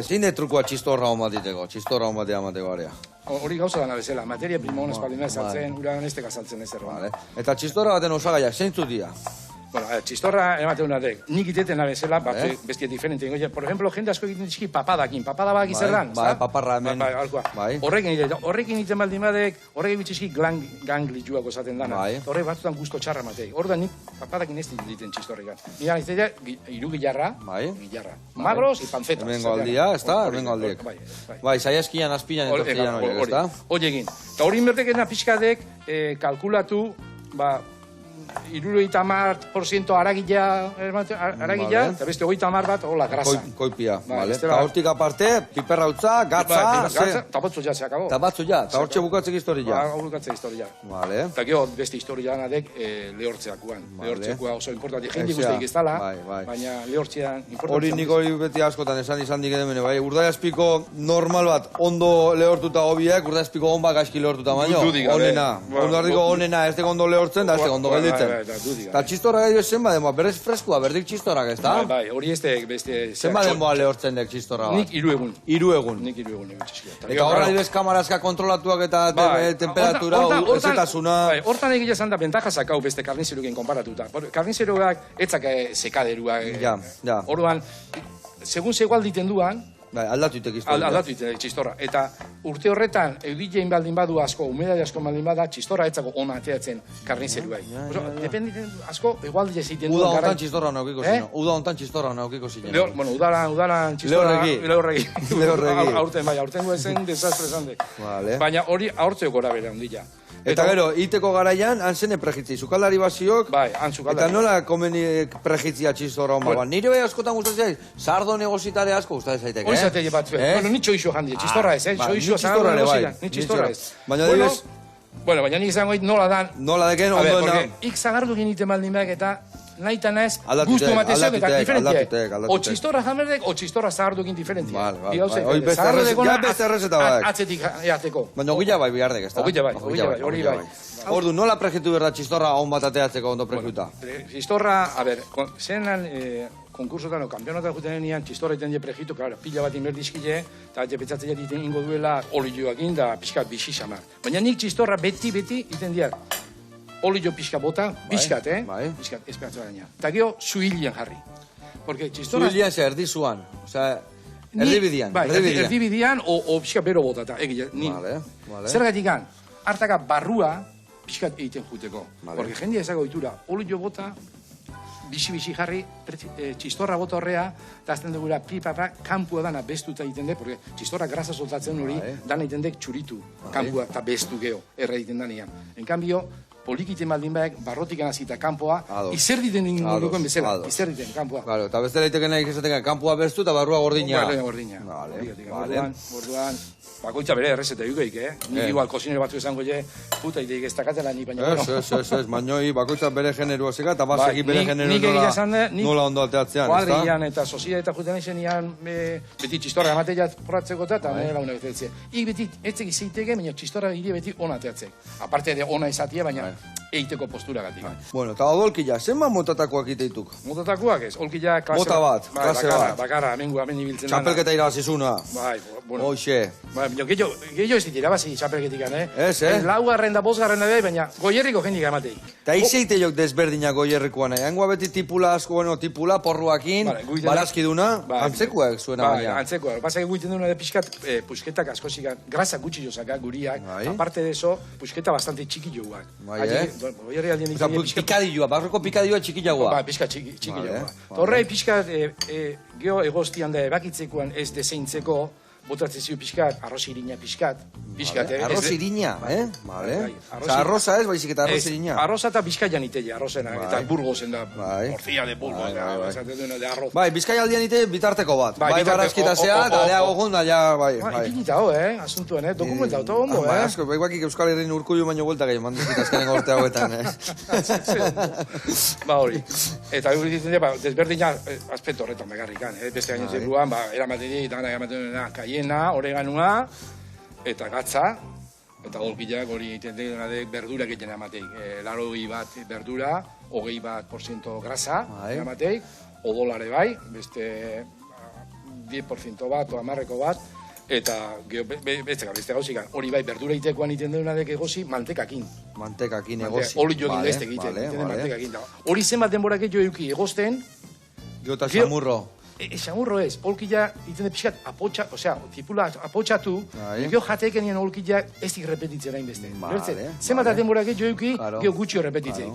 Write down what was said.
Zein de trukua txistorra hon bat diteko, txistorra hon batea amateko area. Hori gauza dana bezala, materia prima honez palina saltzen, uragan esteka saltzen ez erroan. Eta txistorra baten osagaiak, zeintzuk dira? Bueno, txistorra ematen unadek, nik iteten bezala, bestia diferente. Por ejemplo, jende asko egiten dizki papadakin, papada bak izerran. Bai, paparra hemen. Horrekin egiten baldin badek, horrekin bitxizki ganglituako esaten dana. Horrek batzutan guzko txarra matei. Horda nik papadakin ez dititen txistorrikan. Nira iztetea, iru gilarra, magros y panceta. Hemengo aldia, ez da? Hemengo aldiek. Bai, saieskian azpinan etortzian horiek, ez da? Hori egin. Eta hori inbertekena pixkadek kalkulatu, 70% aragila, eta beste 30 bat, hola, grasa. Koipia, bale. Eta hortik aparte, piperra utza, gatza, eta batzu ja, se acabó. Eta batzu ja, eta hortxe bukatzek historia. Bukatzek historia. Vale. Eta gero, beste historia nadek lehortzeakuan. Lehortzeakua oso importanti, jende guzteik ez dala, baina lehortzean importanti. Hori nik hori beti askotan esan dik edemene, bai. Urdaiazpiko normal bat, ondo lehortuta hobiek, urdaiazpiko on bat gaizki lehortuta baino. Onena. Ondardiko onena, ez ondo lehortzen, da ez ondo gelditzen. Eta txistorra gai zen bademoa, berrez freskua, berdik txistorrak ez da? Bai, hori ez beste... Zen bademoa lehortzen dek txistorra bat? Nik 3 egun. 3 egun? Nik 3 egun egin txiskia. Eta horra dibez kamarazka kontrolatuak eta temperatura, ezetasuna... Hortan egile zan da bentaja zakau beste karnizeroekin konparatuta. Karnizeroak etzak sekaderuak. Orduan, segun zegoal diten duan, aldatu itek historia. Aldatu itek txistorra. Eta urte horretan, eudilein baldin badu asko, humedade asko baldin bada, txistorra etzako ona ateatzen karnizeruai. Dependiten asko, egualdi egiten duen. Uda hontan txistorra naukiko zinen. Uda hontan txistorra naukiko zinen. Bueno, udaran txistorra... Lehorregi. Aurten, aurten goezen desastre zande. Baina hori aurtzeo gora bere ondila. Eta gero, iteko garaian, hanzene prejitzi, zukaldari baziok, eta nola komeni prejitzia txistorra hon bat. Nire bai askotan gustatzen, sardo negozitare asko gustatzen zaitek, Hori zatele bat zuen. Bueno, nitxo iso jandi, txistorra ez, txistorra ere, txistorra ez. Baina dibez... Bueno, baina nik izango nola dan... Nola deken, ondoena... Ik zagardu geniten baldin behar eta nahi eta nahez guztu matezak eta diferentie. O txistorra jamerdek, o txistorra zagardu egin diferentie. Hoi beste errezeta badak. Atzetik jateko. Baina ogila bai bihartek, ez da? Ogila bai, hori bai. Ordu, nola prejitu berda txistorra hon bat ateatzeko ondo prejituta? Txistorra, a ber, zenan... konkursotan o kampionatak juten denean, txistorra iten die prejitu, pila bat inberdizkile, eta petzatzea diten ingo duela olioak da pixkat bixi samar. Baina nik txistorra beti iten diar. Olio pixka bota, pixkat, pixkat, esperatzen baina. Eta gero, zuhilian jarri. Zuhilian ze erdizuan, osea, erdibidian. Bai, erdibidian, o pixka bero botata, egile, nien. Zergatik gan, hartaka barrua pixkat egiten juteko. Porque jendia ezako ditura, olio bota, bixi jarri, txistorra bota horrea, eta azten dugula pipapa, kampua dana bestuta egiten dek, porque txistorra grasa soltatzen hori, dana egiten dek txuritu, kampua eta bestu geho, erra egiten danean. En cambio, polikiten baldin baek, barrotik anazita kampoa, izerditen ingo dukoen bezala, izerditen kampoa. Eta beste lehitekena ikesaten kampua bestu eta barrua gordina. Orduan, bakoitza bere errezeta dukeik, Nik igual kozinero batzu esango puta ideik ez dakatela ni baina. Ez, bainoi bakoitza bere generua zeka eta bazeki bere generua nola ondo alteatzean, ez da? Kuadrian eta sozieta eta juten izenian beti txistorra amateia porratzeko eta nire launa betetzea. Ik beti etzek izaiteke, baina txistorra hiri beti ona ateatzek. Aparte de ona izatia, baina eiteko postura gatik. Bueno, eta odolkila, zenba motatakoak iteituk? Motatakoak ez, olkila klase mota bat, klase bat. Bakarra, hemen ibiltzen dana. Txapelketa irabazizuna. Bai, bueno. Hoxe. Bai, gehiago ez dit irabazi txapelketikan, Ez, Laugarren da, bosgarren da, baina goierriko jendik amatei. Eta izeite jok desberdinak goierrikoan, Hangoa beti tipula asko, bueno, tipula, porruakin, barazkiduna, antzekoak zuena baina. Bai, antzekoak. Basak guiten duna de pixkat, pusketak askosikan, grasa gutxi jozaka guriak, aparte de eso, pusketa bastante txikilloak. Pikadilloa, barroko pikadilloa txikillagoa. Ba, pixka txikillagoa. Horrei pixka geho egoztian da ebakitzekoan ez deseintzeko, botatzen ziu pixkat, arroz irina pixkat. Arroz irina, Vale. Arroza ez, baizik eta arroz irina. Arroza eta bizkaian iteia, arrozena, eta burgozen da, morcilla de burgo, de arroz. Bai, bizkaialdian ite bitarteko bat. Bai, barazkita zea, eta lehago gun, da, bai. Ipinita ho, asuntuen, dokumenta, eta ondo, Asko, baikak Euskal Herrin urkullu baino buelta gehi, manduzit azkenen gorte hauetan, Ba hori. Eta hori ditzen dira, desberdina, aspektu horretan begarrikan, beste gainen zeruan, eramaten dira, dana kaiena, oreganua, eta gatza, eta golkilak hori egiten dena berdurak egiten amateik. 80 bat berdura, 20% grasa amateik, odolare bai, beste 10% bat, o 10% bat, eta beste gauzik, hori bai, berdura itekoan iten deunadek egozi, mantekakin. Mantekakin egozi. Oli jogin leztek egiten, mantekakin. Hori zenbat denborak jo euki egozten. Gota xamurro. Xamurro ez, olkila iten de pixkat apotxatu, osea, tipula apotxatu, gio jatekenien olkila ez dik repetitzen hain beste. Zenbat denborak jo euki, gio gutxio repetitzen.